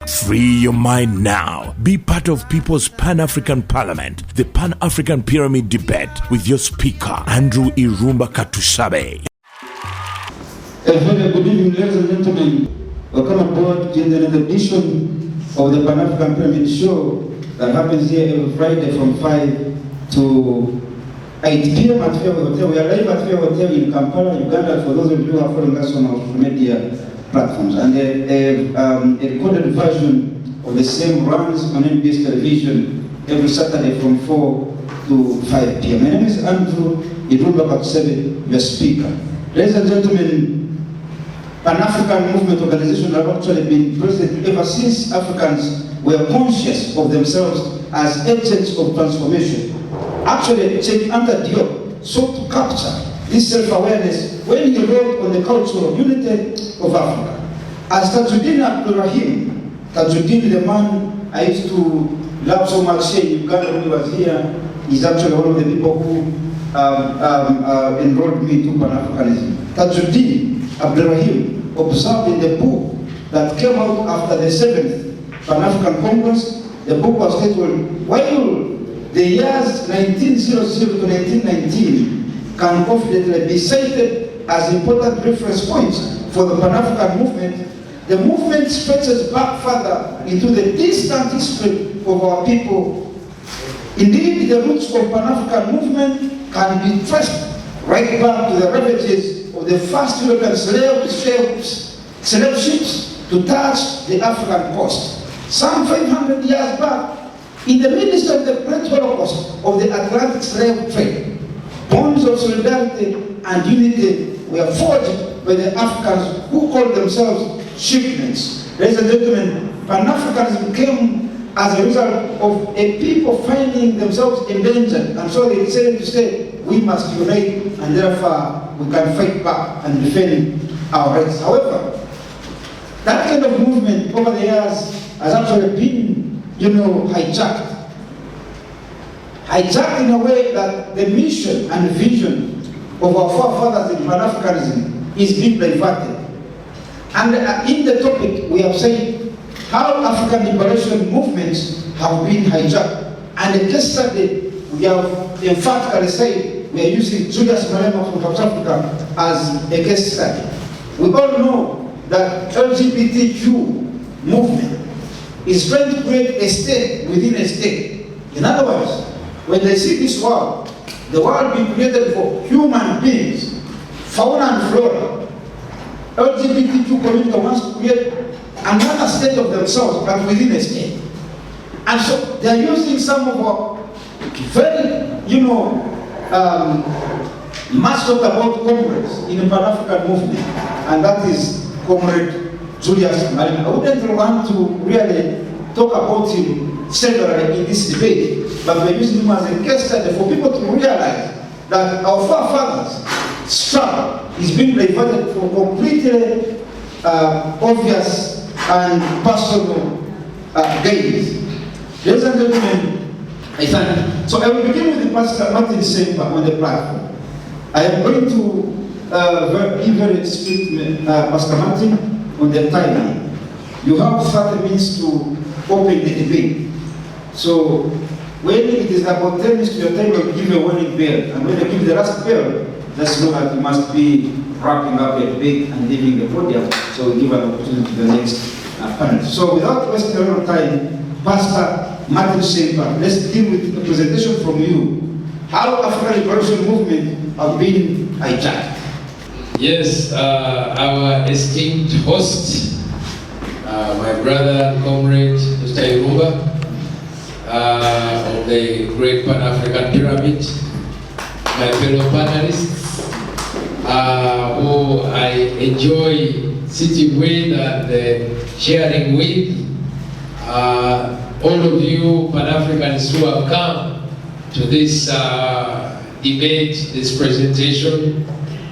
Free your mind now. Be part of People's Pan-African Parliament, the Pan-African Pyramid Debate with your speaker, Andrew Irumba Katusabe. A very good evening, ladies and gentlemen. Welcome aboard in the edition of the Pan-African Pyramid Show that happens here every Friday from 5 to 8 p.m. at Fair Hotel. We are live at Fair Hotel in Kampala, Uganda, for those of you who are following us on our social media platforms. And a recorded version of the same runs on NBS television every Saturday from 4 to 5 p.m. My name is Andrew Irumba Katusabe, your speaker. Ladies and gentlemen, Pan-African Movement organizations have actually been present ever since Africans were conscious of themselves as agents of transformation. Actually, Sheikh Anta Diop sought to capture this self-awareness when he wrote on the cultural unity of Africa. As Tajuddin Abdurrahim, Tajuddin, the man I used to love so much here in Uganda when he was here, is actually one of the people who enrolled me to Pan-Africanism. Tajuddin Abdurrahim observed in the book that came out after the 7th Pan-African Congress. The book was titled, "While the years 1900 to 1919 can confidently be cited as important reference points for the Pan-African movement, the movement stretches back further into the distant history of our people. Indeed, the roots of Pan-African movement can be traced right back to the ravages of the first European slave ships to touch the African coast. Some 500 years back, in the midst of the great holocaust of the Atlantic slave trade, bonds of solidarity and unity were forged by the Africans who called themselves shipments. Ladies and gentlemen, Pan-Africanism came as a result of a people finding themselves endangered, and so they decided to say, we must unite, and therefore we can fight back and defend our rights. However, that kind of movement over the years has actually been, hijacked in a way that the mission and vision of our forefathers in Pan-Africanism is being diverted. And in the topic, we have said how African liberation movements have been hijacked. And in this study, we have emphatically said we are using Julius Malema from South Africa as a case study. We all know that LGBTQ movement is trying to create a state within a state. In other words, when they see this world, the world being created for human beings, fauna and flora, LGBTQ community wants to create another state of themselves, but within a state. And so they are using some of our very, much talked about comrades in the Pan-African movement, and that is Comrade Julius Malema. I wouldn't want to really talk about him severally in this debate, but we're using him as a case study for people to realize that our forefathers' struggle is being diverted for completely obvious and personal gains. Ladies and gentlemen, I thank you. So I will begin with the Pastor Martin Sempa on the platform. I am going to be very strict, Pastor Martin, on the timing. You have 30 minutes to open the debate. So when it is about 10 minutes to your time, you give a warning bell. And when you give the last bell, just know that you must be wrapping up your debate and leaving the podium. So we give an opportunity to the next panel. So without wasting a lot of time, Pastor Martin Sempa, let's begin with a presentation from you. How African liberation movement have been hijacked. Yes, our esteemed host, my brother, comrade, Mr. Irumba, of the Great Pan-African Pyramid, my fellow panelists, who I enjoy sitting with and sharing with, all of you Pan-Africans who have come to this debate, this presentation.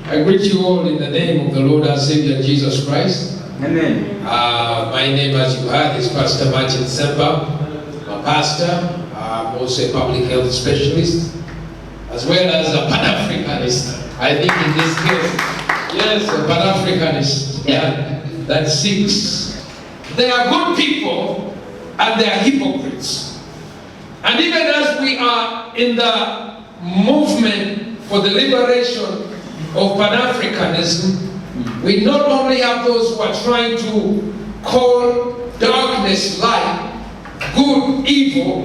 I greet you all in the name of the Lord our Savior Jesus Christ. Amen. My name, as you heard, is Pastor Martin Sempa. I'm a pastor. I'm also a public health specialist, as well as a Pan-Africanist. I think in this case, yes, a Pan-Africanist. Yeah, that seeks. They are good people and they are hypocrites. And even as we are in the movement for the liberation of Pan-Africanism, we not only have those who are trying to call darkness light, good evil,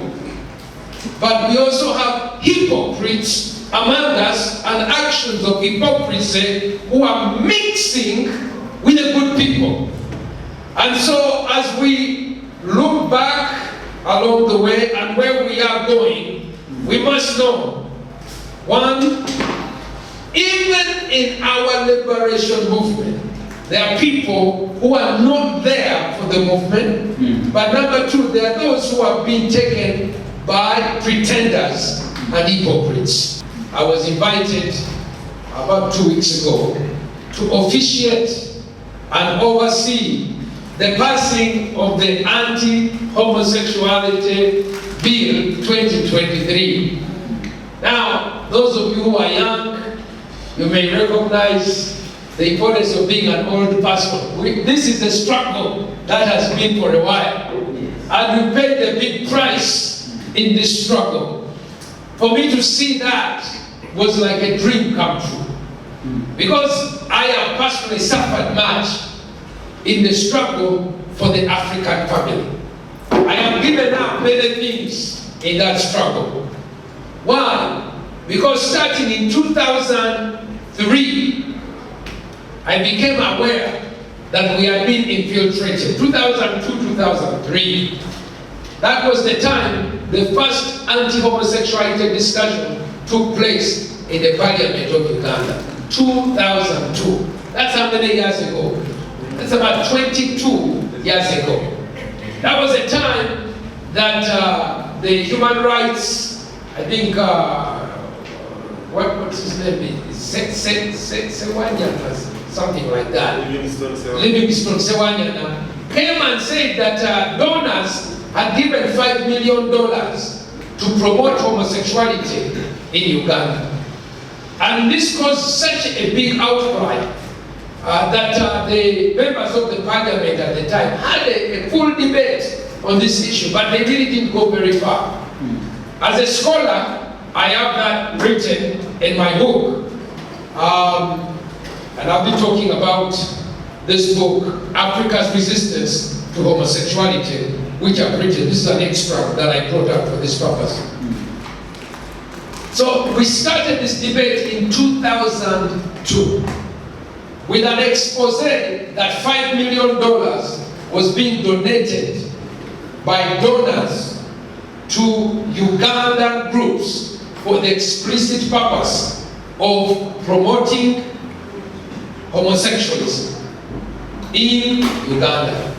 but we also have hypocrites among us and actions of hypocrisy who are mixing with the good people. And so as we look back along the way and where we are going, we must know, one, even in our liberation movement, there are people who are not there for the movement, but number two, there are those who have been taken by pretenders and hypocrites. I was invited about 2 weeks ago to officiate and oversee the passing of the Anti-Homosexuality Bill 2023. Now, those of you who are young, you may recognize the importance of being an old person. This is a struggle that has been for a while. And we paid a big price in this struggle. For me to see that was like a dream come true. Because I have personally suffered much in the struggle for the African family. I have given up many things in that struggle. Why? Because starting in 2003, I became aware that we had been infiltrated. 2002, 2003. That was the time the first anti-homosexuality discussion took place in the Parliament of Uganda. 2002. That's how many years ago? That's about 22 years ago. That was a time that the human rights, I think, what's his name? Sewanya, something like that. Livingstone Sewanya came and said that donors had given $5 million to promote homosexuality in Uganda. And this caused such a big outcry that the members of the parliament at the time had a full debate on this issue, but they really didn't go very far. As a scholar, I have that written in my book. And I'll be talking about this book, Africa's Resistance to Homosexuality, which I've written. This is an extract that I brought up for this purpose. So we started this debate in 2002 with an expose that $5 million was being donated by donors to Ugandan groups for the explicit purpose of promoting homosexualism in Uganda.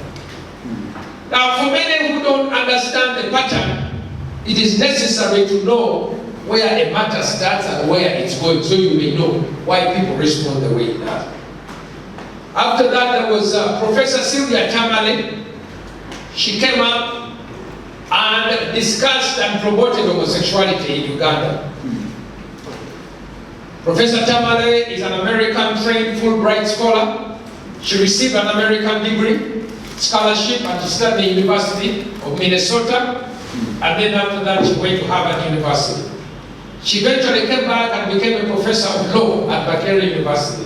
Now, for many who don't understand the pattern, it is necessary to know where a matter starts and where it's going, so you may know why people respond the way it does. After that, there was Professor Sylvia Tamale. She came up and discussed and promoted homosexuality in Uganda. Professor Tamale is an American-trained Fulbright scholar. She received an American degree, scholarship at the State University of Minnesota, and then after that she went to Harvard University. She eventually came back and became a professor of law at Makerere University,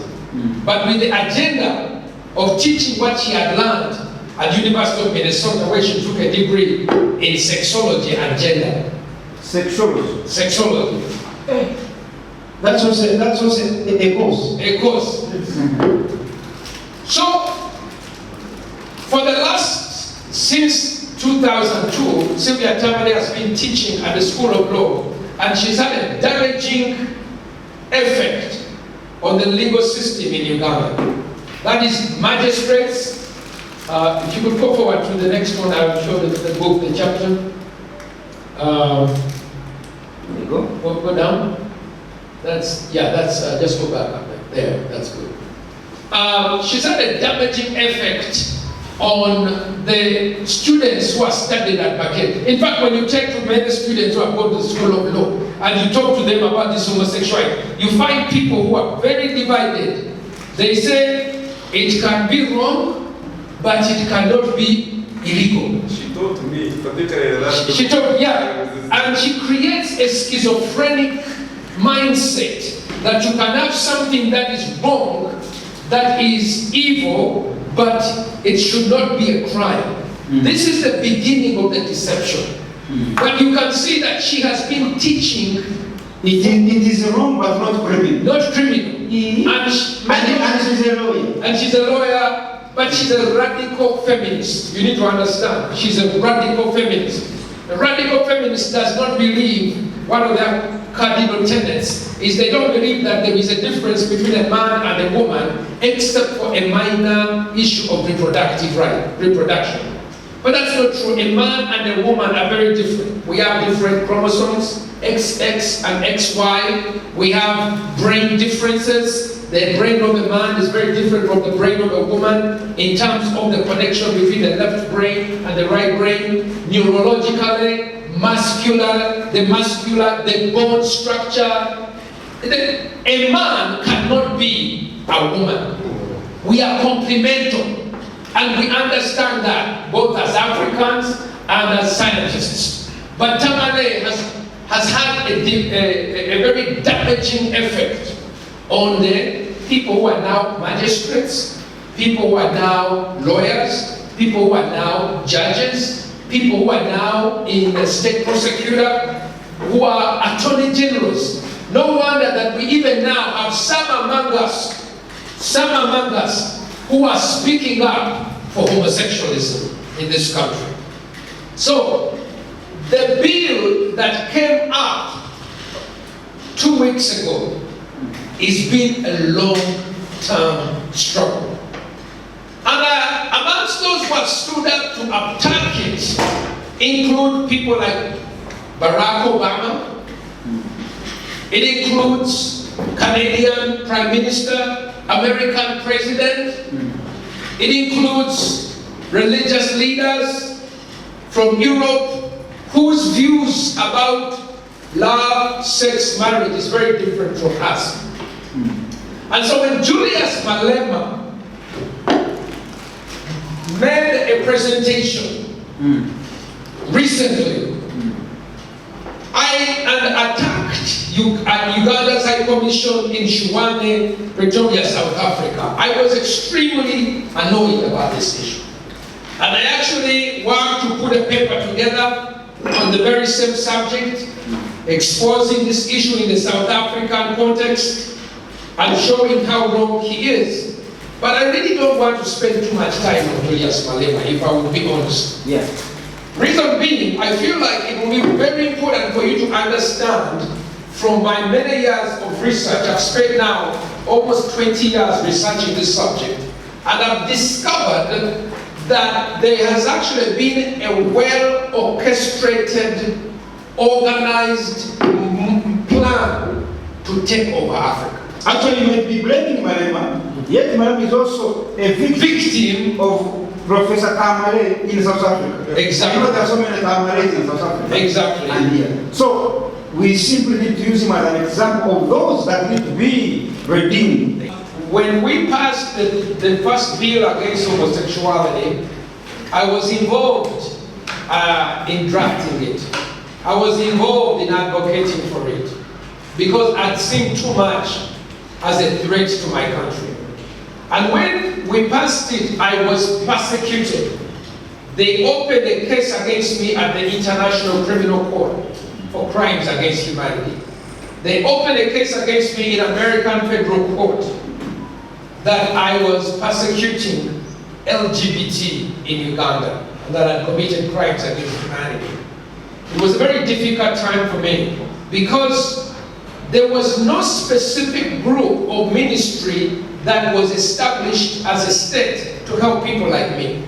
but with the agenda of teaching what she had learned at the University of Minnesota, where she took a degree in sexology and gender. Sexology? Sexology. That's also a course. A course. So, for the last, since 2002, Sylvia Tamale has been teaching at the School of Law, and she's had a damaging effect on the legal system in Uganda. That is magistrates. If you could go forward to the next one, I will show the book, the chapter. There you go. Go down. Just go back up there. That's good. She's had a damaging effect on the students who are studying at Makerere. In fact, when you take to many students who have gone to the School of Law and you talk to them about this homosexuality, you find people who are very divided. They say it can be wrong, but it cannot be illegal. She told me, particularly that. She told, yeah, and she creates a schizophrenic mindset that you can have something that is wrong, that is evil, but it should not be a crime. This is the beginning of the deception. But you can see that she has been teaching. It is wrong, but not criminal. Not criminal. And she's a lawyer. And she's a lawyer, but she's a radical feminist. You need to understand. She's a radical feminist. A radical feminist does not believe, one of their cardinal tenets is they don't believe that there is a difference between a man and a woman, except for a minor issue of reproduction. But that's not true. A man and a woman are very different. We have different chromosomes, XX and XY. We have brain differences. The brain of a man is very different from the brain of a woman in terms of the connection between the left brain and the right brain, neurologically, the bone structure. A man cannot be a woman. We are complementary. And we understand that, both as Africans and as scientists. But Tamale has had a very damaging effect on the people who are now magistrates, people who are now lawyers, people who are now judges, people who are now in the state prosecutor, who are attorney generals. No wonder that we even now have some among us who are speaking up for homosexualism in this country. So, the bill that came up 2 weeks ago has been a long-term struggle. And amongst those who have stood up to attack it include people like Barack Obama. It includes Canadian Prime Minister, American President. It includes religious leaders from Europe whose views about love, sex, marriage is very different from us. And so when Julius Malema made a presentation recently, and attacked Uganda's High Commission in Shwane, Pretoria, South Africa. I was extremely annoyed about this issue. And I actually worked to put a paper together on the very same subject, exposing this issue in the South African context and showing how wrong he is. But I really don't want to spend too much time on Julius Malema, if I would be honest. Yeah. Reason being, I feel like it will be very important for you to understand from my many years of research. I've spent now almost 20 years researching this subject, and I've discovered that there has actually been a well-orchestrated, organized plan to take over Africa. Actually, you might be blaming Malema, yet Malema is also a victim of Professor Tamale in South Africa. Exactly. You know there are so many Tamales in South Africa. Exactly. And here. So we simply need to use him as an example of those that need to be redeemed. When we passed the first bill against homosexuality, I was involved in drafting it. I was involved in advocating for it because I'd seen too much as a threat to my country. And when we passed it, I was persecuted. They opened a case against me at the International Criminal Court for crimes against humanity. They opened a case against me in American Federal Court that I was persecuting LGBT in Uganda and that I committed crimes against humanity. It was a very difficult time for me because there was no specific group or ministry that was established as a state to help people like me.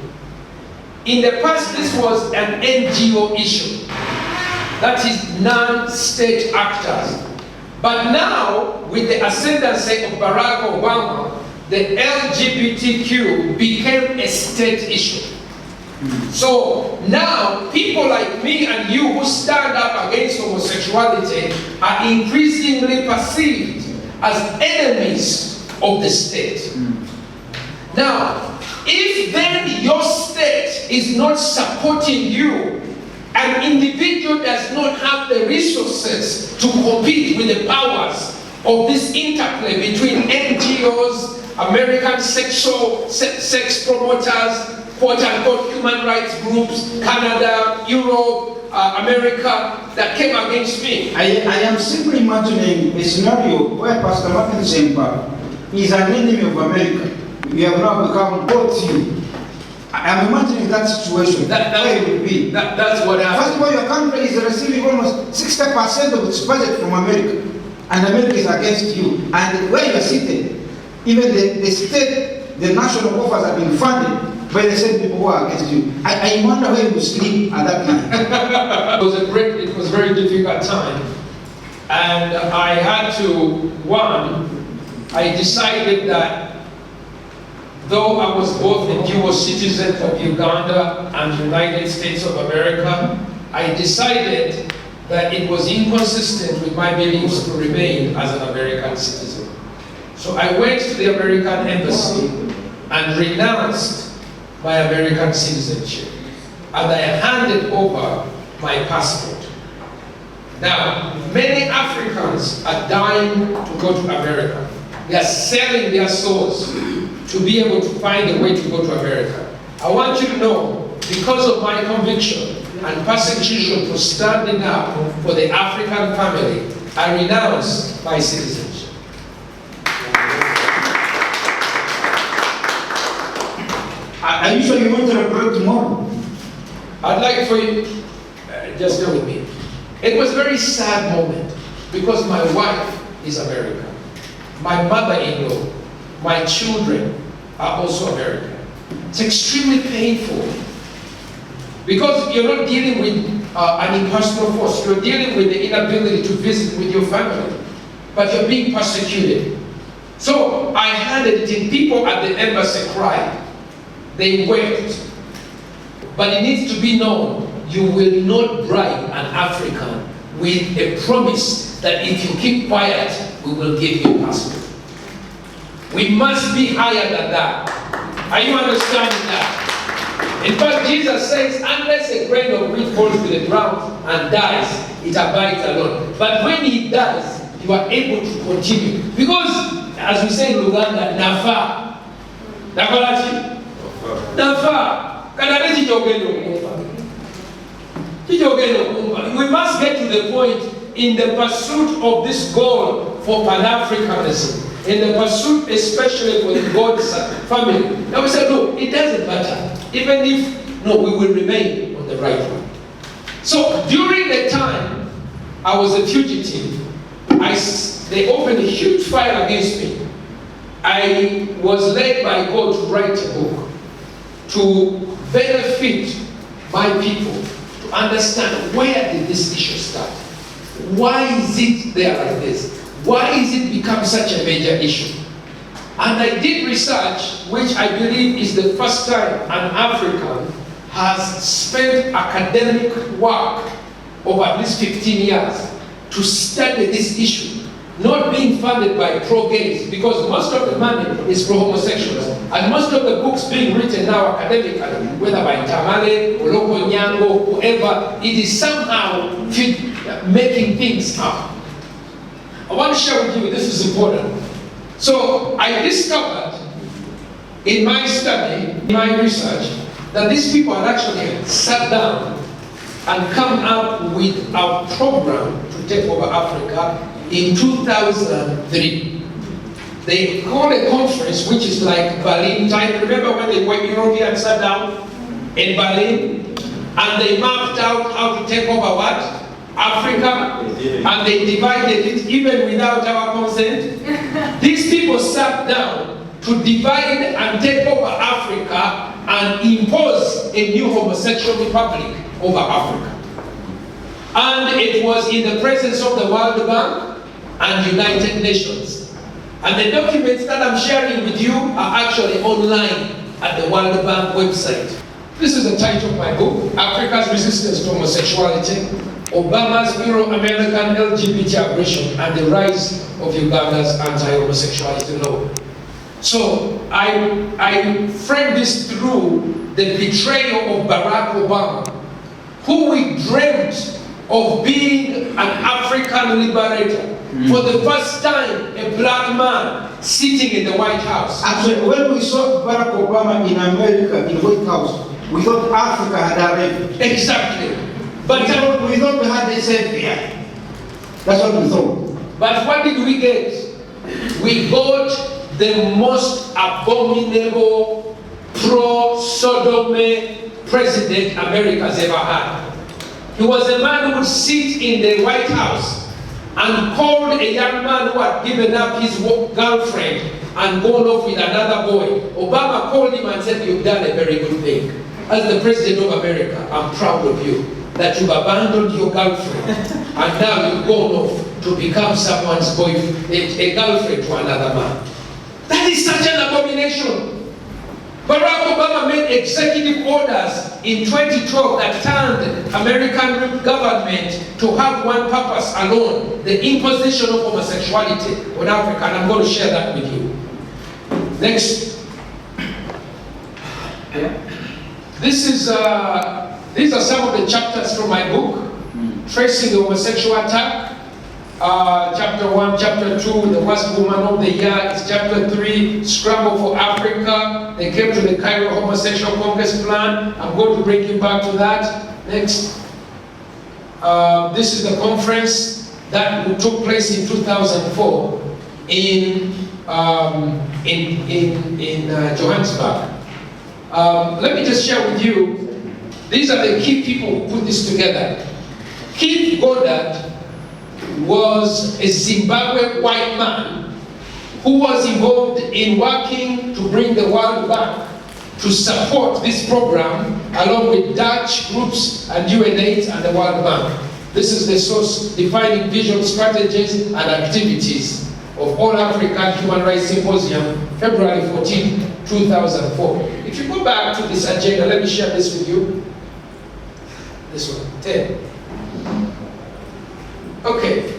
In the past, this was an NGO issue. That is non-state actors. But now, with the ascendancy of Barack Obama, the LGBTQ became a state issue. So now, people like me and you who stand up against homosexuality are increasingly perceived as enemies of the state. Now, If then your state is not supporting you, an individual does not have the resources to compete with the powers of this interplay between NGOs, American sex promoters, quote-unquote human rights groups, Canada, Europe, America, that came against me. I am simply imagining a scenario where Pastor Martin Sempa is an enemy of America. We have now become both you. I am imagining that situation. Where it would be. That's what happened. First of all, your country is receiving almost 60% of its budget from America, and America is against you. And where you are seated, even the state, the national offers are being funded by the same people who are against you. I wonder where you sleep at that time. It was a very difficult time, and I had to, I decided that though I was both a dual citizen of Uganda and United States of America, I decided that it was inconsistent with my beliefs to remain as an American citizen. So I went to the American embassy and renounced my American citizenship, and I handed over my passport. Now, many Africans are dying to go to America. They are selling their souls to be able to find a way to go to America. I want you to know, because of my conviction and persecution for standing up for the African family, I renounce my citizenship. Are you sure you want to report tomorrow? I'd like for you, just go with me. It was a very sad moment because my wife is American. My mother-in-law, my children are also American. It's extremely painful because you're not dealing with an impersonal force. You're dealing with the inability to visit with your family, but you're being persecuted. So I handed it in. People at the embassy cried. They wept. But it needs to be known, you will not bribe an African with a promise that if you keep quiet, we will give you a passport. We must be higher than that. Are you understanding that? In fact, Jesus says, unless a grain of wheat falls to the ground and dies, it abides alone. But when it dies, you are able to continue. Because, as we say in Uganda, nafa. Nafa. We must get to the point in the pursuit of this goal for Pan-Africanism, in the pursuit especially for God's family. Now we said, no, it doesn't matter. Even if, no, we will remain on the right one. So during the time I was a fugitive, they opened a huge fire against me. I was led by God to write a book to benefit my people, to understand where did this issue start? Why is it there like this? Why is it become such a major issue? And I did research, which I believe is the first time an African has spent academic work over at least 15 years to study this issue. Not being funded by pro-gays, because most of the money is pro-homosexuals. And most of the books being written now academically, whether by Tamale, Oloko Nyango, whoever, it is somehow making things up. I want to share with you, this is important. So I discovered in my study, in my research, that these people had actually sat down and come up with a program to take over Africa in 2003. They called a conference which is like Berlin type. Remember when they went Europeans sat down in Berlin and they mapped out how to take over what? Africa, and they divided it even without our consent. These people sat down to divide and take over Africa and impose a new homosexual republic over Africa. And it was in the presence of the World Bank and United Nations. And the documents that I'm sharing with you are actually online at the World Bank website. This is the title of my book, Africa's Resistance to Homosexuality, Obama's Euro-American LGBT aggression and the rise of Uganda's anti-homosexuality law. So I frame this through the betrayal of Barack Obama, who we dreamt of being an African liberator. For the first time, a black man sitting in the White House. Actually, when we saw Barack Obama in America, in the White House, we thought Africa had arrived. Exactly. But we thought we had a savior. That's what we thought. But what did we get? We got the most abominable pro-sodomy president America's ever had. He was a man who would sit in the White House and called a young man who had given up his girlfriend and gone off with another boy. Obama called him and said, "You've done a very good thing. As the President of America, I'm proud of you, that you've abandoned your girlfriend and now you've gone off to become someone's boyfriend, a girlfriend to another man." That is such an abomination. Barack Obama made executive orders in 2012 that turned American government to have one purpose alone, the imposition of homosexuality on Africa, and I'm going to share that with you. Next. These are some of the chapters from my book, Tracing the Homosexual Attack. Chapter 1, Chapter 2, The Worst Woman of the Year is Chapter 3, Scramble for Africa. They came to the Cairo Homosexual Congress Plan. I'm going to bring you back to that. Next. This is the conference that took place in 2004 in Johannesburg. Let me just share with you, these are the key people who put this together. Keith Goddard was a Zimbabwe white man who was involved in working to bring the World Bank to support this program along with Dutch groups and UNAIDS and the World Bank. This is the source defining vision, strategies and activities of All African Human Rights Symposium, February 14, 2004. If you go back to this agenda, let me share this with you. This one, 10. Okay.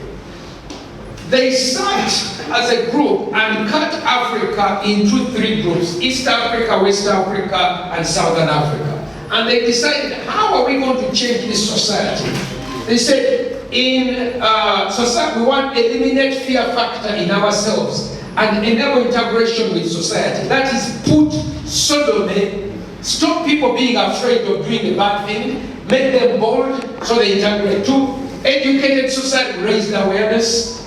They sat as a group and cut Africa into 3 groups: East Africa, West Africa, and Southern Africa. And they decided, how are we going to change this society? They said, in society, we want to eliminate fear factor in ourselves and enable integration with society. That is, put sodomy, stop people being afraid of doing a bad thing, make them bold so they integrate. 2, educated society, raised awareness,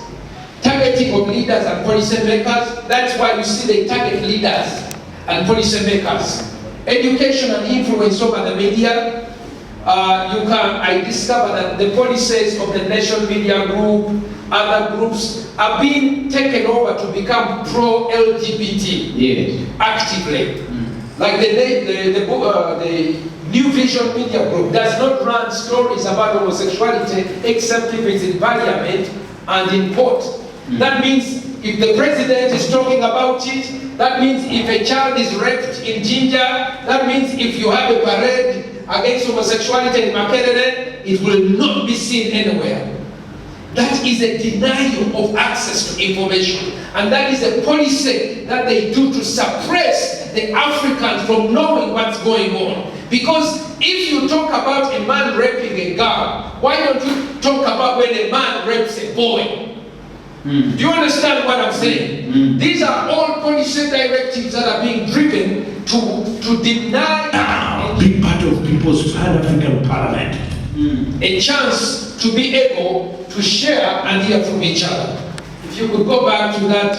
targeting of leaders and policy makers. That's why you see they target leaders and policy makers. Education and influence over the media. I discovered that the policies of the Nation Media Group, other groups, are being taken over to become pro-LGBT actively. Like the New Vision Media Group does not run stories about homosexuality except if it's in parliament and in court. That means if the president is talking about it, that means if a child is raped in Ginger, that means if you have a parade against homosexuality in Makerere, it will not be seen anywhere. That is a denial of access to information. And that is a policy that they do to suppress the Africans from knowing what's going on. Because if you talk about a man raping a girl, why don't you talk about when a man rapes a boy? Do you understand what I'm saying? These are all policy directives that are being driven to deny now be part of People's Pan-African Parliament. A chance to be able to share and hear from each other. If you could go back to that,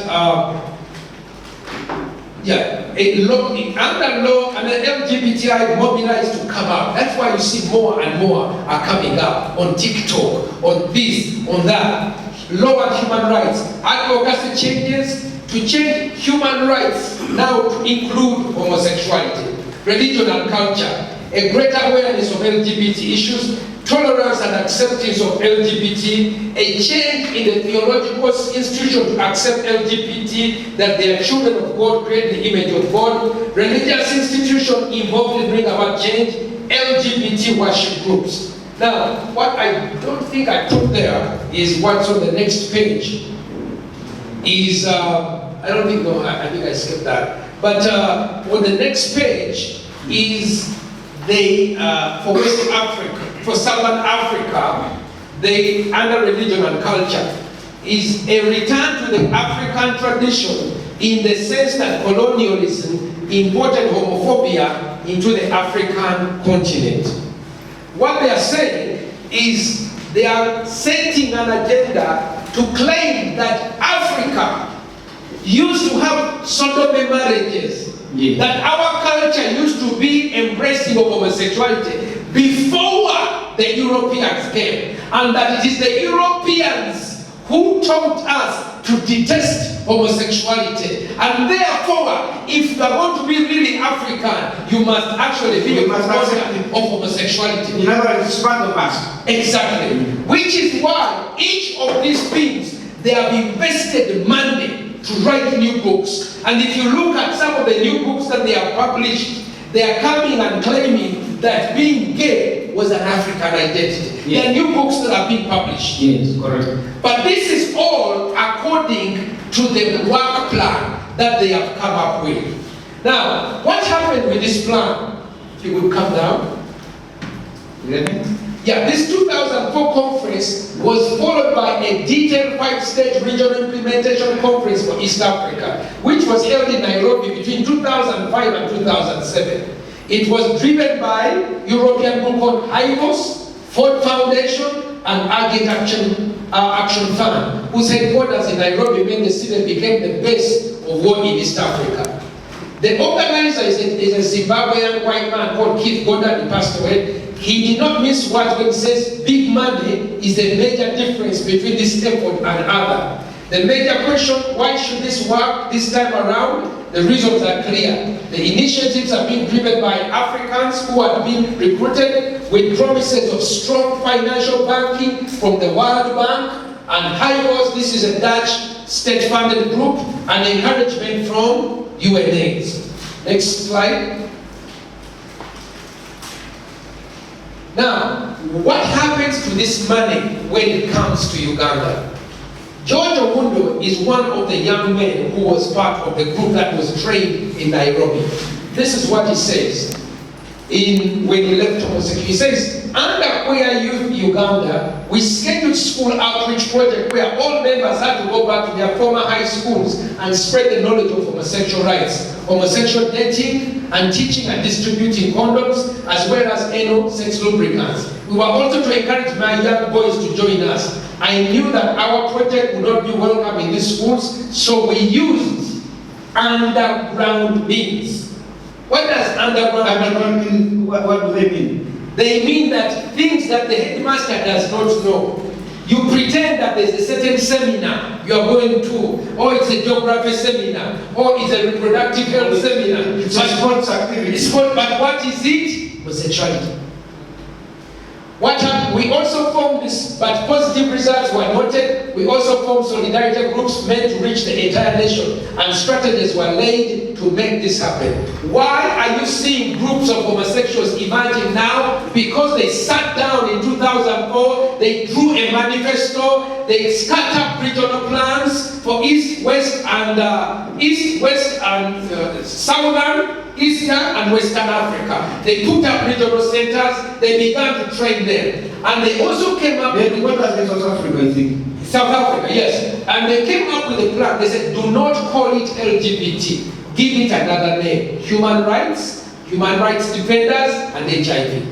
under law and the LGBTI mobilized to come out. That's why you see more and more are coming up on TikTok, on this, on that. Law and human rights. Advocacy changes to change human rights now to include homosexuality, religion and culture, a greater awareness of LGBT issues, tolerance and acceptance of LGBT, a change in the theological institution to accept LGBT, that they are children of God, created in the image of God, religious institution involved in bringing about change, LGBT worship groups. Now, what I don't think I put there is what's on the next page, is I don't think, no, I think I skipped that. But on the next page is they, for West Africa, for Southern Africa, the under religion and culture is a return to the African tradition in the sense that colonialism imported homophobia into the African continent. What they are saying is they are setting an agenda to claim that Africa used to have sodomy marriages, that our culture used to be embracing of homosexuality before the Europeans came, and that it is the Europeans who taught us to detest homosexuality. And therefore, if you are going to be really African, you must actually be a promoter of homosexuality. In other words, it's part of us. Exactly. Which is why each of these things, they have invested money to write new books. And if you look at some of the new books that they have published, they are coming and claiming that being gay was an African identity. Yes. There are new books that are being published. Yes, correct. But this is all according to the work plan that they have come up with. Now, what happened with this plan? If you would come down. Yeah, this 2004 conference was followed by a detailed 5-stage regional implementation conference for East Africa, which was held in Nairobi between 2005 and 2007. It was driven by European group called HIVOS, Ford Foundation, and Agate Action Fund, whose headquarters in Nairobi meant the city became the base of war in East Africa. The organizer is a Zimbabwean white man called Keith Goddard. He passed away. He did not miss words when he says big money is a major difference between this effort and other. The major question, why should this work this time around? The reasons are clear. The initiatives are being driven by Africans who are being recruited with promises of strong financial backing from the World Bank and HIVOS. This is a Dutch state-funded group, and encouragement from UNAIDS. Next slide. Now, what happens to this money when it comes to Uganda? George Owundo is one of the young men who was part of the group that was trained in Nairobi. This is what he says when he left homosexuality. He says, under Queer Youth Uganda, we scheduled school outreach project where all members had to go back to their former high schools and spread the knowledge of homosexual rights, homosexual dating, and teaching and distributing condoms, as well as anal sex lubricants. We were also to encourage my young boys to join us. I knew that our project would not be welcome in these schools, so we used underground means. What does underground mean? What do they mean? They mean that things that the headmaster does not know. You pretend that there's a certain seminar you are going to, or it's a geography seminar, or it's a reproductive health seminar. It's a sports activity. But what is it? Homosexuality. What happened? We also formed this, but positive results were noted. We also formed solidarity groups meant to reach the entire nation, and strategies were laid to make this happen. Why are you seeing groups of homosexuals emerging now? Because they sat down in 2004, they drew a manifesto, they scattered regional plans for East, West, and Southern, Eastern and Western Africa. They put up regional centers, they began to train them. And they also came up with... What does in South Africa, I think? South Africa, yes. And they came up with a plan. They said, do not call it LGBT. Give it another name. Human rights defenders, and HIV.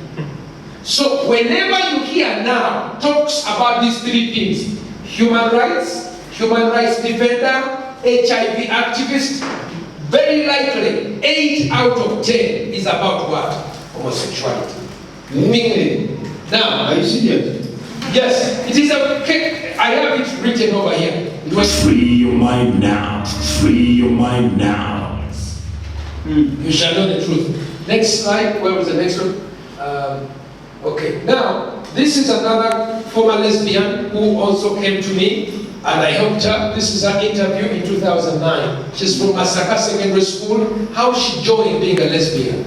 So whenever you hear now talks about these three things, human rights defender, HIV activist, very likely 8 out of 10 is about what? Homosexuality. Meaning, now, are you serious? Yes, it is a. I have it written over here. It was Free your mind now. Free your mind now. You shall know the truth. Next slide. Where was the next one? Okay. Now, this is another former lesbian who also came to me, and I helped her. This is her interview in 2009. She's from Masaka Secondary School. How she joined being a lesbian.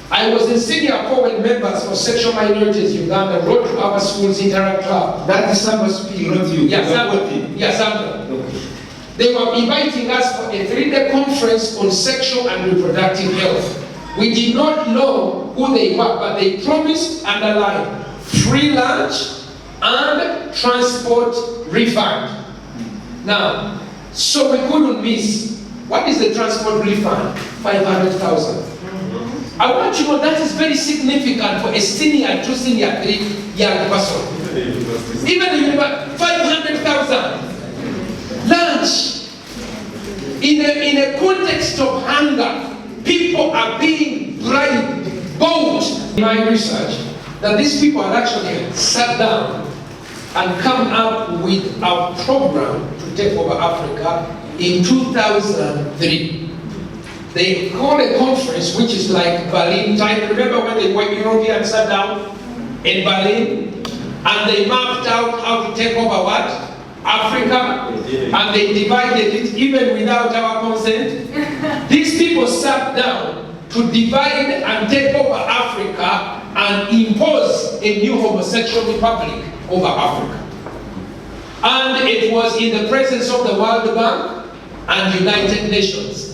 I was in Singapore when members for sexual minorities in Uganda wrote to our school's Interact Club. That is Sempa speaking, not you. Yeah, Sempa. Yeah, Sempa. Okay. They were inviting us for a 3-day conference on sexual and reproductive health. We did not know who they were, but they promised, underline, free lunch and transport refund. Now, so we couldn't miss. What is the transport refund? 500,000. I want you to know that is very significant for a senior, 2 senior, 3 young person. Even if you have 500,000 lunch in a context of hunger, people are being bribed, bought. In my research, that these people are actually sat down and come up with a program to take over Africa in 2003. They called a conference which is like Berlin type. Remember when they went Europeans sat down in Berlin and they mapped out how to take over what? Africa, and they divided it even without our consent. These people sat down to divide and take over Africa and impose a new homosexual republic over Africa. And it was in the presence of the World Bank and United Nations.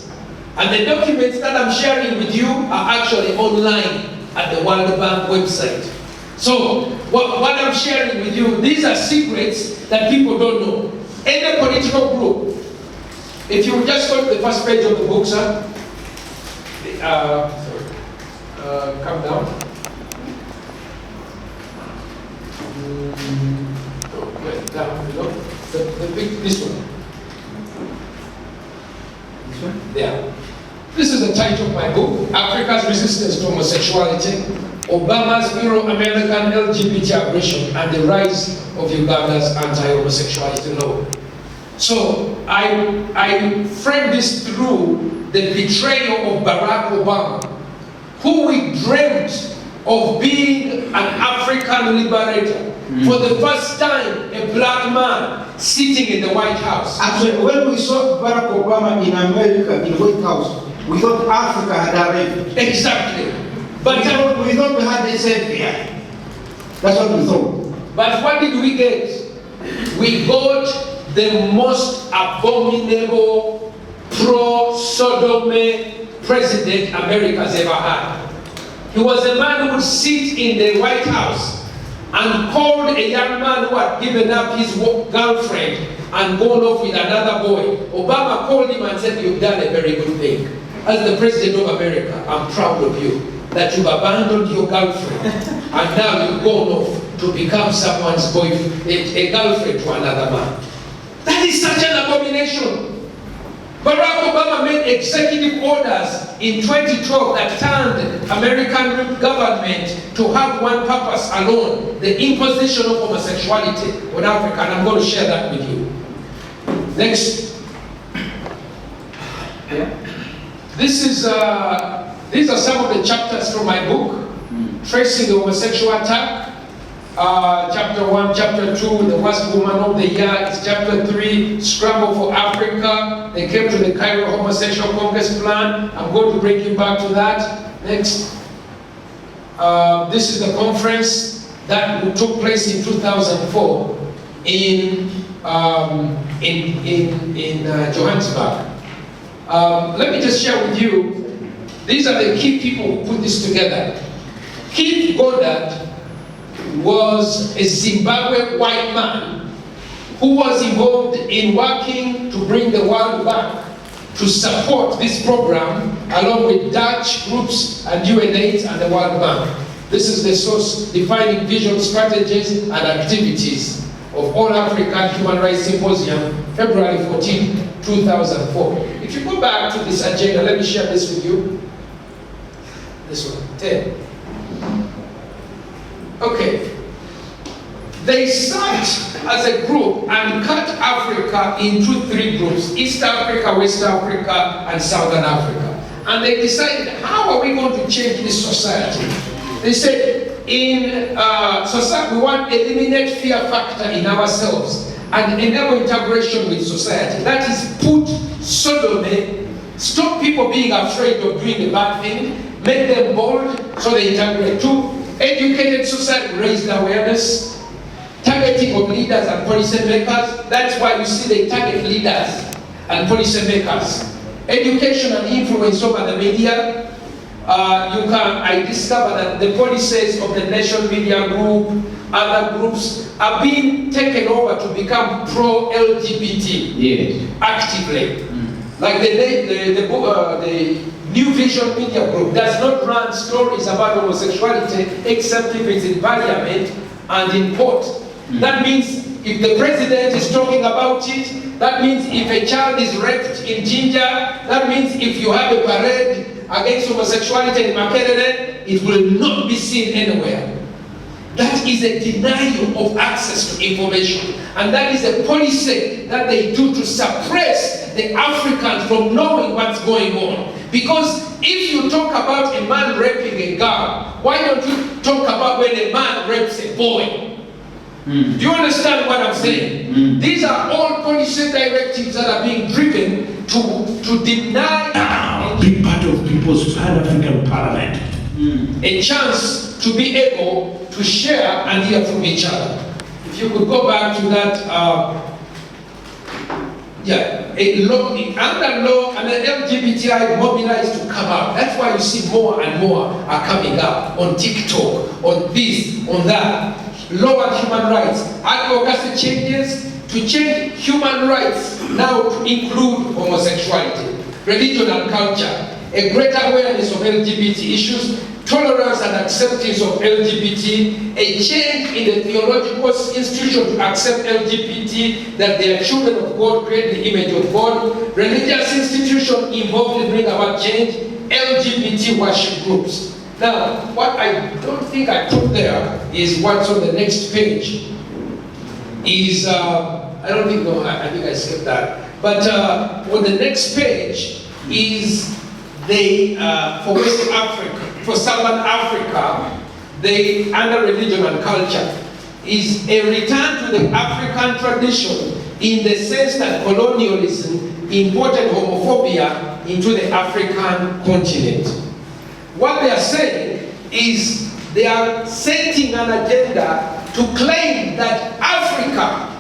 And the documents that I'm sharing with you are actually online at the World Bank website. So, what I'm sharing with you, these are secrets that people don't know. Any political group, if you just go to the first page of the book, sir, come down. Down below. This one. This one? Yeah. This is the title of my book, Africa's Resistance to Homosexuality, Obama's Euro-American LGBT aggression, and the rise of Uganda's anti-homosexuality law. So I frame this through the betrayal of Barack Obama, who we dreamt of being an African liberator. For the first time, a black man sitting in the White House. Actually, when we saw Barack Obama in America, in the White House, we thought Africa had arrived. Exactly. But we thought we had a savior. That's what we thought. But what did we get? We got the most abominable pro-sodomy president America's ever had. He was a man who would sit in the White House and called a young man who had given up his girlfriend and gone off with another boy. Obama called him and said, "You've done a very good thing. As the President of America, I'm proud of you that you've abandoned your girlfriend and now you've gone off to become someone's boyfriend, a girlfriend to another man." That is such an abomination. Barack Obama made executive orders in 2012 that turned American government to have one purpose alone, the imposition of homosexuality on Africa, and I'm going to share that with you. Next. These are some of the chapters from my book, Tracing the Homosexual Attack. Chapter 1, Chapter 2, The Worst Woman of the Year. It's Chapter 3, Scramble for Africa. They came to the Cairo Homosexual Congress Plan. I'm going to bring you back to that. Next. This is the conference that took place in 2004 in Johannesburg. Let me just share with you, these are the key people who put this together. Keith Goddard was a Zimbabwe white man who was involved in working to bring the World Bank to support this program along with Dutch groups and UNAIDS and the World Bank. This is the source defining vision, strategies and activities of All African Human Rights Symposium, February 14, 2004. If you go back to this agenda, let me share this with you. This one, 10. Okay. They sat as a group and cut Africa into 3 groups: East Africa, West Africa, and Southern Africa. And they decided, how are we going to change this society? They said, in society, we want to eliminate fear factor in ourselves and enable integration with society. That is, put sodomy, stop people being afraid of doing a bad thing, make them bold so they integrate. 2, educated society, raised awareness, targeting of leaders and policy makers. That's why you see they target leaders and policymakers. Education and influence over the media. I discovered that the policies of the Nation Media Group, other groups, are being taken over to become pro-LGBT actively. Like the New Vision Media Group does not run stories about homosexuality except if it's in parliament and in court. That means if the president is talking about it, that means if a child is raped in Ginger, that means if you have a parade against homosexuality in Makerere, it will not be seen anywhere. That is a denial of access to information. And that is a policy that they do to suppress the Africans from knowing what's going on. Because if you talk about a man raping a girl, why don't you talk about when a man rapes a boy? Do you understand what I'm saying? These are all policy directives that are being driven to deny Now, be part of People's Pan-African Parliament. a chance to be able to share and hear from each other. If you could go back to that, under law, and the LGBTI mobilized to come out. That's why you see more and more are coming up on TikTok, on this, on that. Law and human rights. Advocacy changes to change human rights now to include homosexuality, religion and culture, a greater awareness of LGBT issues, tolerance and acceptance of LGBT, a change in the theological institution to accept LGBT, that they are children of God, create the image of God, religious institution involved in bringing about change, LGBT worship groups. Now, what I don't think I put there is what's on the next page. Is, I don't think, no, I think I skipped that. But on the next page is they, for West Africa, for Southern Africa, they, under religion and culture, is a return to the African tradition in the sense that colonialism imported homophobia into the African continent. What they are saying is they are setting an agenda to claim that Africa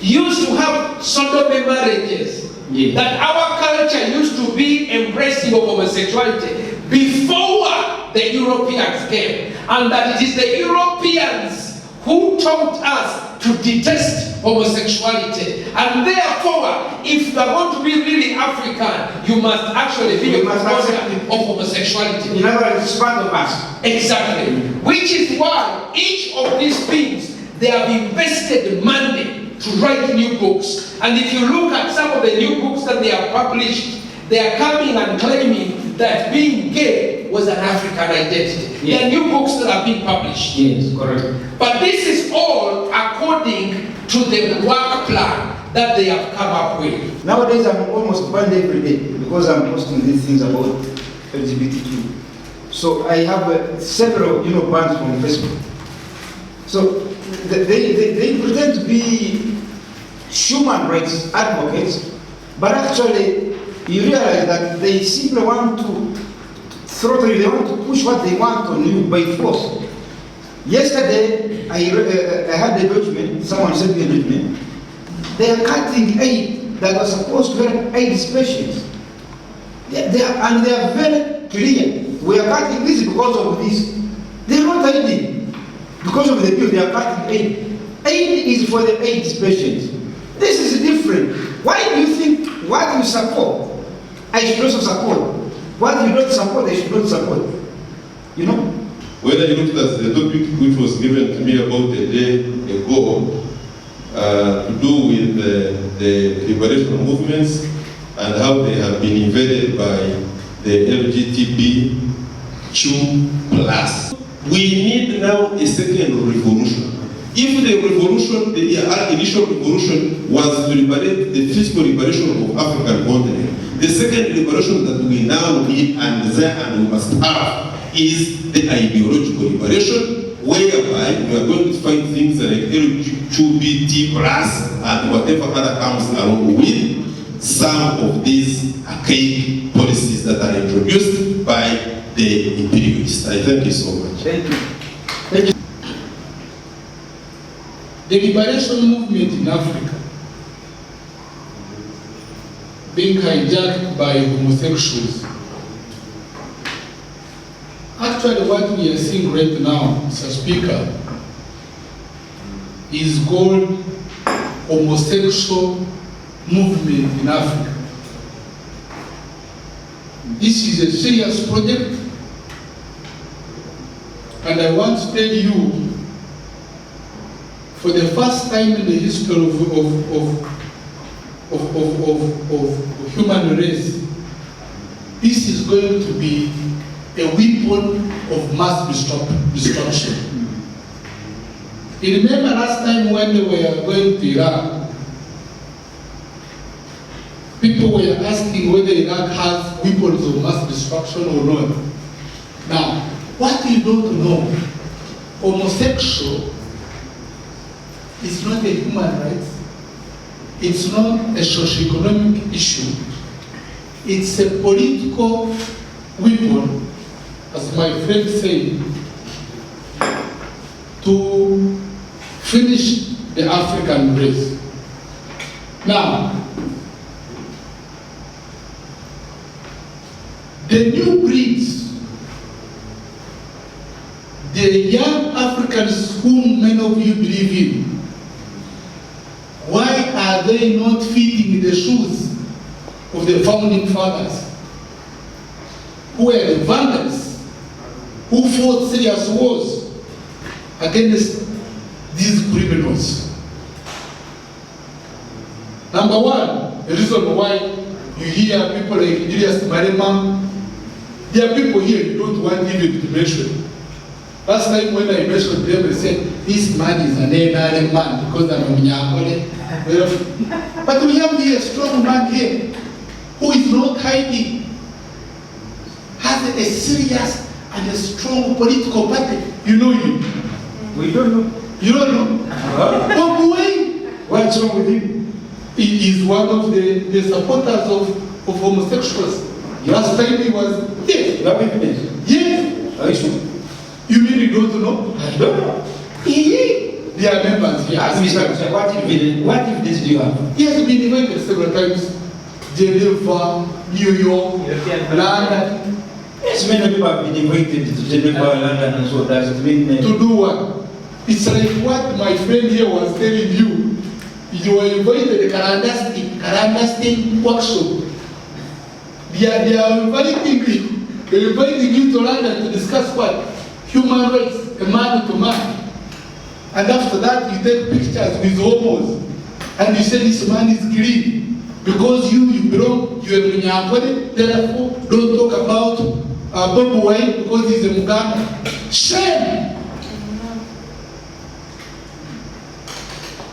used to have sodomy marriages, that our culture used to be embracing of homosexuality before the Europeans came, and that it is the Europeans who taught us to detest homosexuality. And therefore, if you are going to be really African, you must actually be a promoter of homosexuality. In other words, it's part of us. Exactly. Which is why each of these things, they have invested money to write new books. And if you look at some of the new books that they have published, they are coming and claiming that being gay was an African identity. There are new books that are being published. Yes, correct. But this is all according to the work plan that they have come up with. Nowadays, I'm almost banned every day because I'm posting these things about LGBTQ. So I have several, bans from Facebook. So they pretend to be human rights advocates, but actually you realize that they simply want to throttle you, they want to push what they want on you by force. Yesterday, I had a document, someone sent me a document. They are cutting aid that was supposed to help AIDS patients. They are very clear. We are cutting this because of this. They are not aiding. Because of the bill, they are cutting aid. Aid is for the AIDS patients. This is different. Why do you think what you support, I should also support? What you don't support, I should not support. Whether you looked at the topic which was given to me about a day ago, to do with the liberation movements and how they have been invaded by the LGBTQ+. We need now a second revolution. If the revolution, our initial revolution was to liberate the physical liberation of African continent, the second liberation that we now need and we must have is the ideological liberation, whereby we are going to find things like LGBT+ and whatever other comes along with some of these archaic policies that are introduced by the imperialists. I thank you so much. Thank you. Thank you. The liberation movement in Africa being hijacked by homosexuals. Actually, what we are seeing right now, Mr. Speaker, is called homosexual movement in Africa. This is a serious project, and I want to tell you, for the first time in the history of human race, this is going to be a weapon of mass destruction. You remember last time when we were going to Iraq, people were asking whether Iraq has weapons of mass destruction or not. Now, what you don't know, homosexual is not a human right. It's not a socio-economic issue. It's a political weapon, as my friend said, to finish the African race. Now, the new breeds, the young Africans whom many of you believe in, why are they not fitting the shoes of the founding fathers, who were the vandals, who fought serious wars against these criminals? Number one, the reason why you hear people like Julius Malema, there are people here you don't want even to mention. Last time when I mentioned them, they said, this man is an NRM man because I'm a Mnyakole. But we have here a strong man here who is not hiding, has a serious and a strong political party. You know him? We don't know. You don't know? But What's wrong with him? he is one of the supporters of homosexuals. Last time he was here. You have evidence? Yes. Are you sure? You mean you don't know? I don't know. They are members here. Ask me, sir, what evidence do you have? He has been invited several times. Geneva, New York, London. Yes, many people have been invited to Geneva, London, and so does it mean... To do what? It's like what my friend here was telling you. You were invited to the Karandastin workshop. They are inviting you. They're inviting you to London to discuss what? Human rights, a man to man. And after that, you take pictures with homos. And you say this man is green. Because you belong, you are Mnyakole, therefore don't talk about Bobi Wine because he's a Muganda. Shame!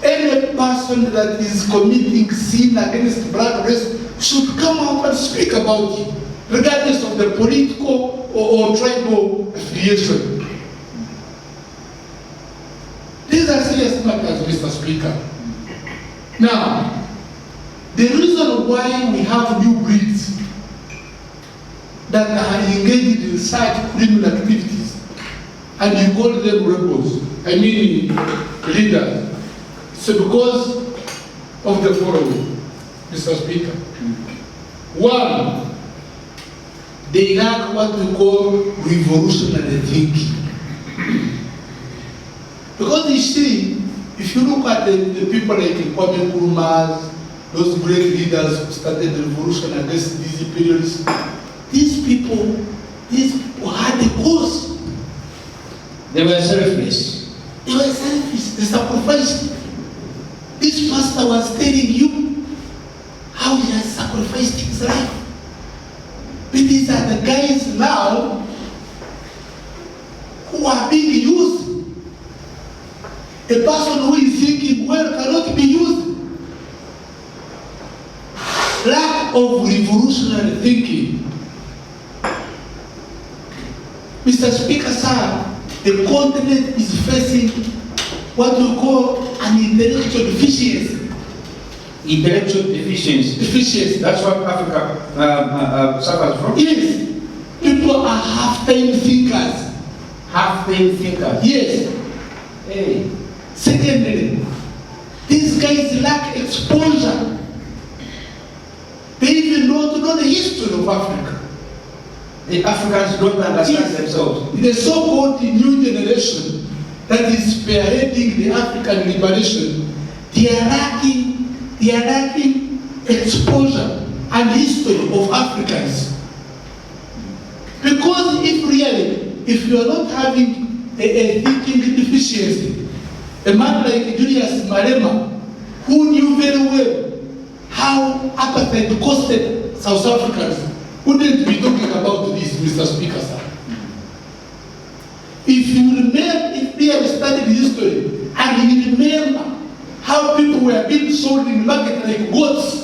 Any person that is committing sin against black race should come out and speak about it, regardless of the political or tribal affiliation. These are serious matters, Mr. Speaker. Now, the reason why we have new breeds that are engaged in such criminal activities, and you call them rebels, I mean leaders, so because of the following, Mr. Speaker. One, they lack what we call revolutionary thinking. Because you see, if you look at the people like Kwame Nkrumah, those great leaders who started the revolution against these imperialists, these people had a cause. They were selfless. They were selfish, they sacrificed. This pastor was telling you how he has sacrificed his life. But these are the guys now who are being used. A person who is thinking well cannot be used. Lack of revolutionary thinking. Mr. Speaker, sir, the continent is facing what we call an intellectual deficiency. Intellectual deficiency. That's what Africa suffers from? Yes. People are half-time thinkers. Half-time thinkers? Yes. Hey. Secondly, these guys lack exposure. They history of Africa. The Africans don't understand themselves. The so-called new generation that is spearheading the African liberation, they are lacking exposure and history of Africans. Because if you are not having a thinking deficiency, a man like Julius Malema, who knew very well how apartheid costed South Africans, wouldn't be talking about this, Mr. Speaker, sir. If we have studied history and you remember how people were being sold in market like goats.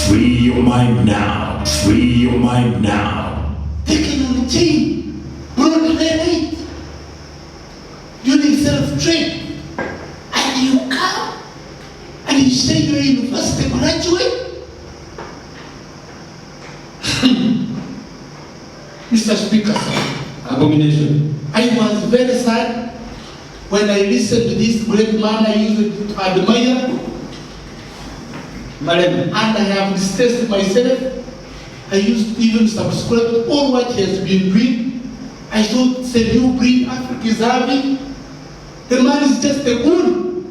Free your mind now. Free your mind now. Taken on a chain, brought night during self-trade, and you come and you say you're a university graduate. Mr. Speaker, sir. Abomination. I was very sad when I listened to this great man I used to admire, and I have distanced myself. I used to even subscribe to all what he has been doing. I thought it's a new breed Africa is having. The man is just a goon.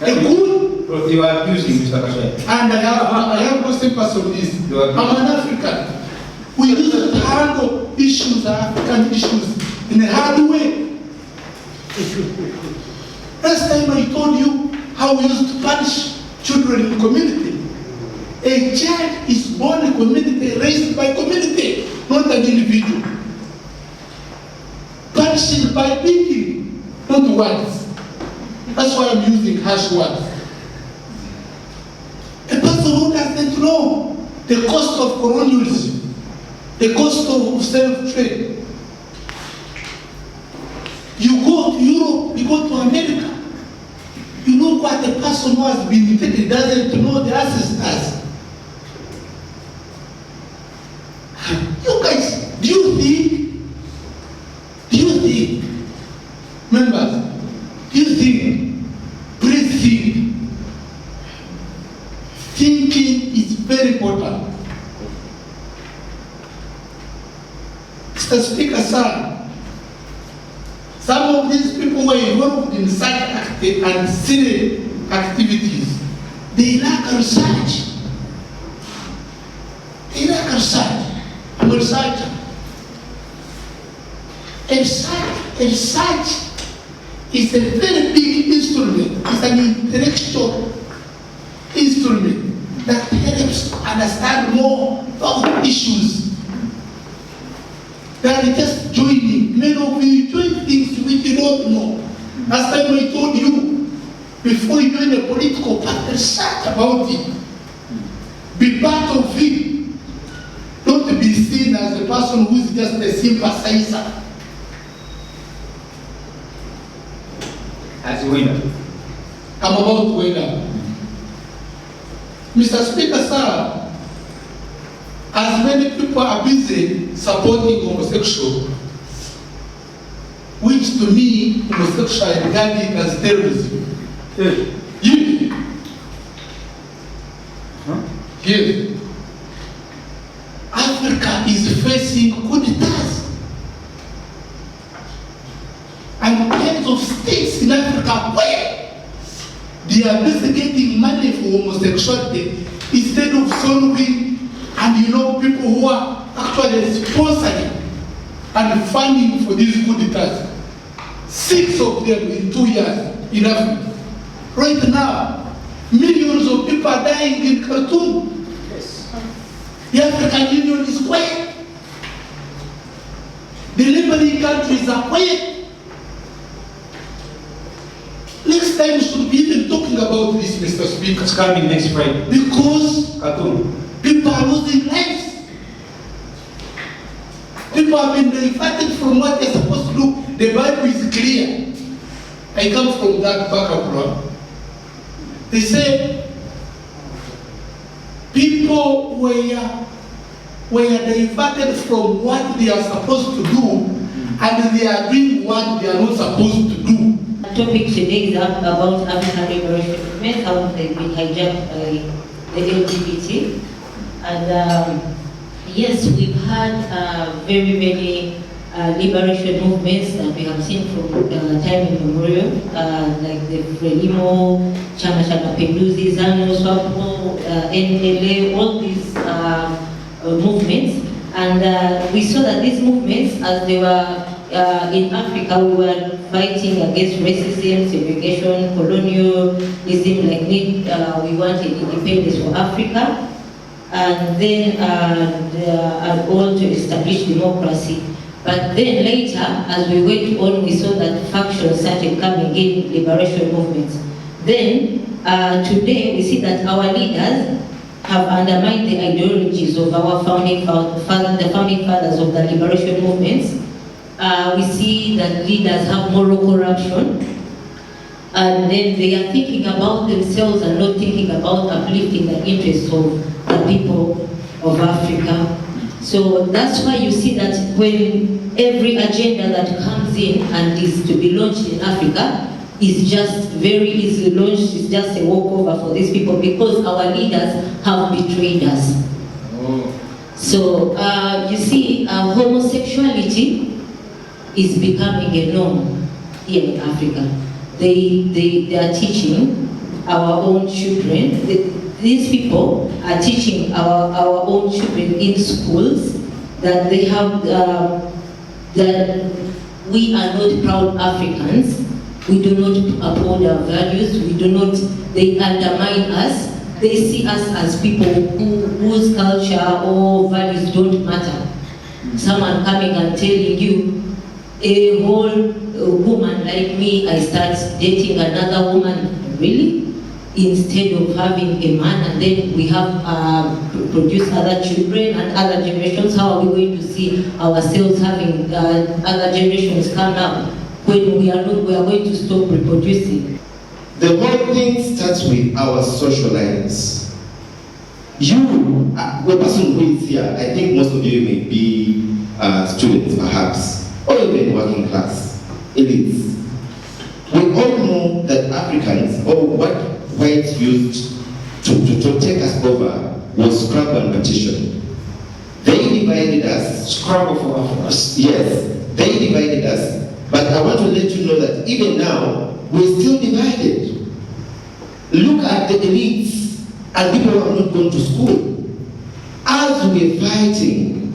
A goon. You are abusing Mr. Kasai. And I have no sympathy with this. I'm an African. We used to handle issues, African issues, in a hard way. Last time I told you how we used to punish children in the community. A child is born in community, raised by community, not an individual. Punishing by beating, not words. That's why I'm using harsh words. A person who doesn't know the cost of colonialism, the cost of self-trade. You go to Europe, you go to America, you look what the person who has been infected doesn't know the ancestors. You guys, do you think, members, please think, thinking is very important. Mr. Speaker, sir, some of these people who are involved in such active and silly activities, they lack research. They lack research. I'm a researcher. Research is a very big instrument. It's an intellectual instrument that helps understand more about issues than just joining. Many of you join things which you don't know. Last time I told you, before you join a political party, research about it. Be part of it. Not to be seen as a person who is just a sympathizer. As a winner. I'm about to win up. Mr. Speaker, sir, as many people are busy supporting homosexual, which to me, homosexual is regarded as terrorism. Yes. Yes. Africa is facing coup d'etats. And heads of states in Africa where they are busy getting money for homosexuality instead of solving, and people who are actually sponsoring and funding for these coup d'etats. 6 of them in 2 years in Africa. Right now, millions of people are dying in Khartoum. The African Union is quiet. The neighboring countries are quiet. Next time we should be even talking about this, Mr. Speaker. It's coming next Friday. Because people are losing lives. People have been diverted from what they're supposed to do. The Bible is clear. I come from that background. They say people were diverted from what they are supposed to do, and they are doing what they are not supposed to do. The topic today is about African liberation movement, how they've been hijacked by the LGBT. And yes, we've had very many liberation movements that we have seen from time immemorial, like the Frelimo, Chama cha Mapinduzi, ZANU, SWAPO, NLA, all these movements. And we saw that these movements, as they were in Africa, we were fighting against racism, segregation, colonialism, like we wanted independence for Africa, and then and all to establish democracy. But then later, as we went on, we saw that factions started coming in, liberation movements. Then, today, we see that our leaders have undermined the ideologies of our founding fathers of the liberation movements. We see that leaders have moral corruption, and then they are thinking about themselves and not thinking about uplifting the interests of the people of Africa. So that's why you see that when every agenda that comes in and is to be launched in Africa is just very easily launched, it's just a walkover for these people because our leaders have betrayed us. So you see, homosexuality is becoming a norm here in Africa. They are teaching our own children, these people are teaching our own children in schools that they have, that we are not proud Africans, we do not uphold our values, they undermine us, they see us as people whose culture or values don't matter. Someone coming and telling you, a whole woman like me, I start dating another woman, really? Instead of having a man, and then we have produced other children and other generations, how are we going to see ourselves having other generations come up when we are going to stop reproducing? The whole thing starts with our social lives. You, the person who is here, I think most of you may be students perhaps, or even working class, elites. We all know that Africans, or what whites used to take us over, was scrap and partition. They divided us. Struggle for us. Yes, they divided us. But I want to let you know that even now, we're still divided. Look at the elites and people who have not gone to school. As we're fighting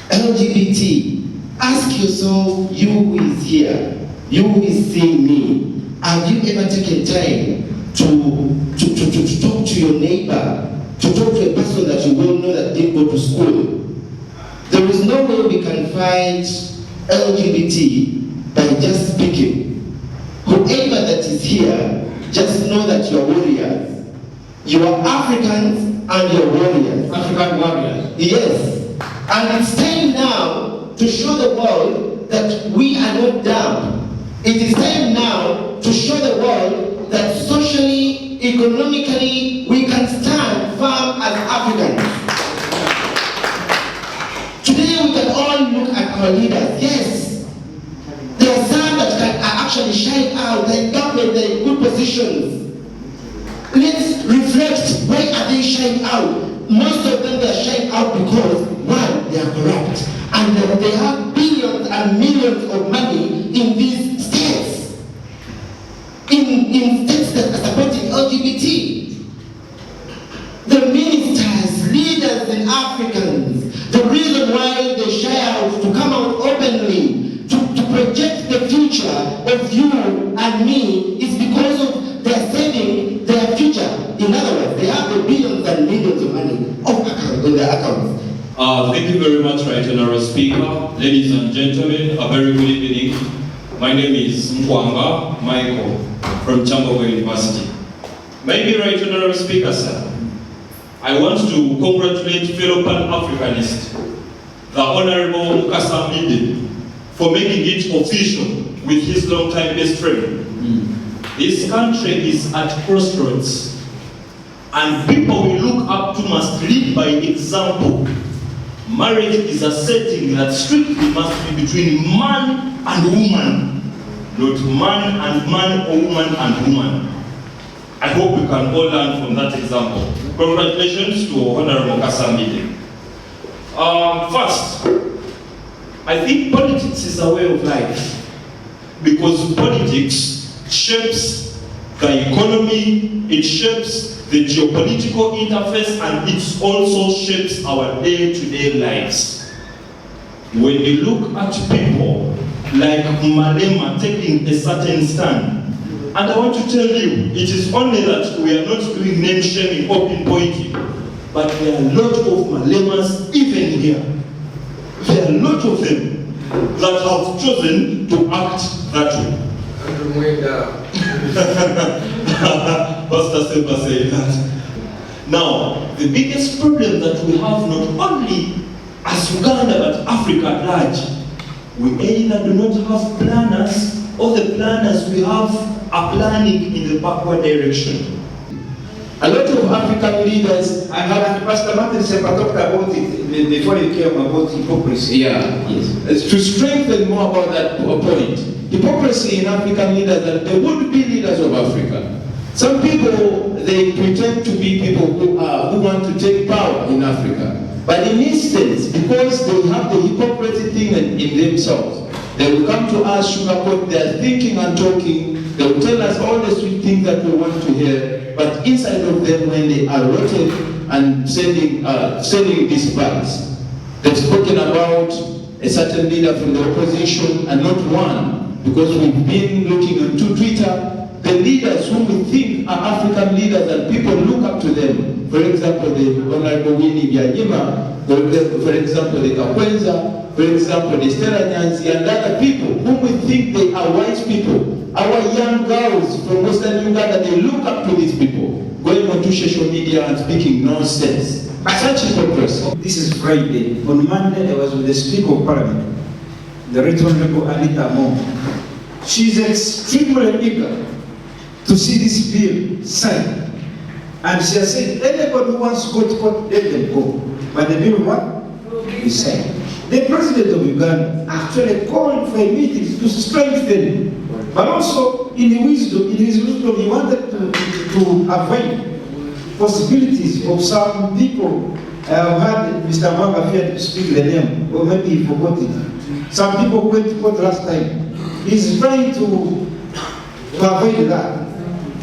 LGBT, ask yourself, you who is here, you who is seeing me, have you ever taken time to talk to your neighbor, to talk to a person that you will know that didn't go to school? There is no way we can fight LGBT by just speaking. Whoever that is here, just know that you are warriors. You are Africans and you are warriors. African warriors. Yes. And it's time now to show the world that we are not dumb. It is time now to show the world that socially, economically, we can stand firm as Africans. Today we can all look at our leaders. Yes, there are some that are actually shine out, they're in government, they're in good positions. Let's reflect, why are they shining out? Most of them are shining out because, one, they are corrupt, and they have billions and millions of money in these states. In states that are supporting LGBT. The ministers, leaders and Africans, the reason why they shy out to come out openly, to project the future of you and me, is because of they're saving their future. In other words, they have the billions and millions of money on their accounts. Thank you very much, Right Honorable Speaker. Ladies and gentlemen, a very good evening. My name is Mwanga Michael from Chamberlain University. Maybe Right Honorable Speaker, sir, I want to congratulate fellow Pan-Africanist, the Honorable Mukasa Minde, for making it official with his long-time best friend. This country is at crossroads, and people we look up to must lead by example. Marriage is a setting that strictly must be between man and woman, not man and man or woman and woman. I hope we can all learn from that example. Congratulations to Honorable Kasambide. First, I think politics is a way of life, because politics shapes the economy, it shapes the geopolitical interface, and it also shapes our day-to-day lives. When you look at people like Malema taking a certain stand, and I want to tell you, it is only that we are not doing name shaming or pinpointing, but there are a lot of Malemas even here. There are a lot of them that have chosen to act that way. Pastor Sempa said that. Now, the biggest problem that we have, not only as Uganda but Africa at large, we either do not have planners, or the planners we have are planning in the backward direction. A lot of African leaders, And Pastor Martin Sempa talked about it before he came about hypocrisy. yes, to strengthen more about that point. Hypocrisy in African leaders, that they would be leaders of Africa. Some people, they pretend to be people who want to take power in Africa. But in instance, because they have the hypocrisy thing in themselves, they will come to us, sugarcoat their thinking and talking. They will tell us all the sweet things that we want to hear. But inside of them, when they are rooted and sending these vibes, they've spoken about a certain leader from the opposition, and not one, because we've been looking into Twitter, the leaders whom we think are African leaders and people look up to them. For example, the Honorable Winnie Byanyima, for example, the Kakwenza, for example, the Stella Nyanzi, and other people whom we think they are wise people. Our young girls from Western Uganda, they look up to these people, going onto social media and speaking nonsense. Such hypocrisy. This is Friday. On Monday, I was with the Speaker of Parliament, the Right Honorable Anita Mo. She's extremely eager to see this bill signed. And she has said, anybody who wants to go to court, let them go. But the bill what? Is signed. The President of Uganda actually called for a meeting to strengthen, but also in his wisdom, he wanted to avoid possibilities of some people. I have heard Mr. Mwanga feared to speak the name, or maybe he forgot it. Some people who went to court last time. He's trying to avoid that.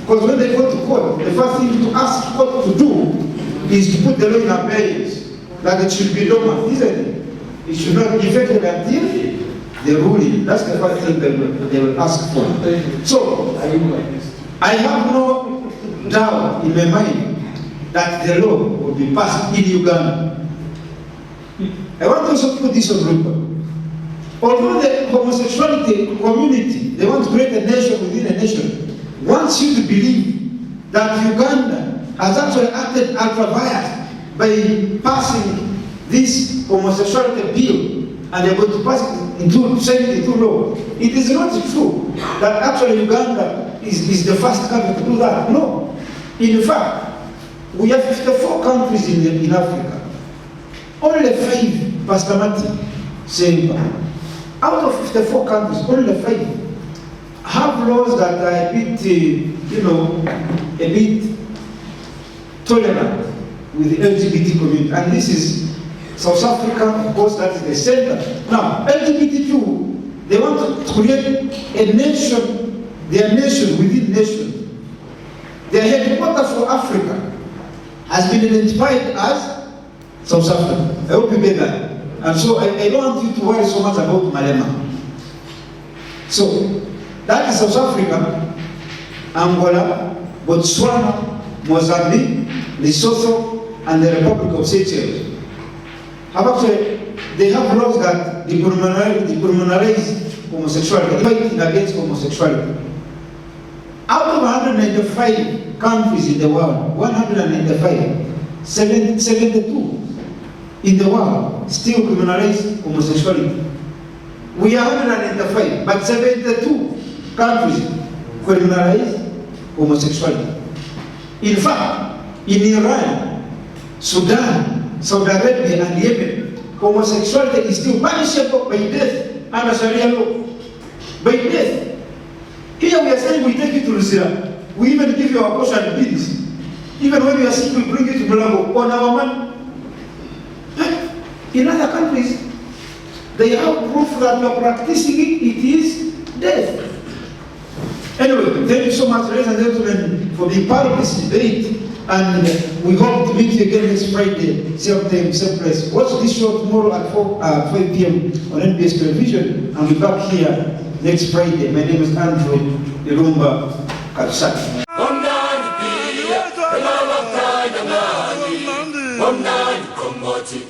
Because when they go to court, the first thing to ask court to do is to put the law in abeyance, that it should be dormant, isn't it? It should not be effective until the ruling. That's the first thing they will ask for. So, I have no doubt in my mind that the law will be passed in Uganda. I want to also put this on record. Although the homosexuality community, they want to create a nation within a nation, wants you to believe that Uganda has actually acted ultra-vires by passing this homosexuality bill, and they're going to pass it into, send it into law. It is not true that actually Uganda is the first country to do that. No. In fact, we have 54 countries in Africa. Only 5, Pastor Martin Sempa, out of 54 countries, only 5 have laws that are a bit tolerant with the LGBT community. And this is South Africa, of course, that is the center. Now, LGBTQ, they want to create a nation, their nation within nation. Their headquarters for Africa has been identified as South Africa. I hope you get that. And so I don't want you to worry so much about Malema. So, that is South Africa, Angola, Botswana, Mozambique, Lesotho, and the Republic of Seychelles. They have laws that decriminalize homosexuality, fighting against homosexuality. Out of 195 countries in the world, 195, 72 in the world still criminalize homosexuality. We are 195, but 72 countries criminalize homosexuality. In fact, in Iran, Sudan, Saudi Arabia, and Yemen, homosexuality is still punishable by death under Sharia law. By death. Here we are saying we take it to Russia. We even give you our portion bills. Even when you are sick, we bring it to Belango on our money. In other countries, they have proof that you are practicing it, it is death. Anyway, thank you so much, ladies and gentlemen, for being part of this debate. And we hope to meet you again next Friday, same time, same place. Watch this show tomorrow at 5 p.m. on NBS Television. I'll be back here next Friday. My name is Andrew Irumba Katsaki. Komoti,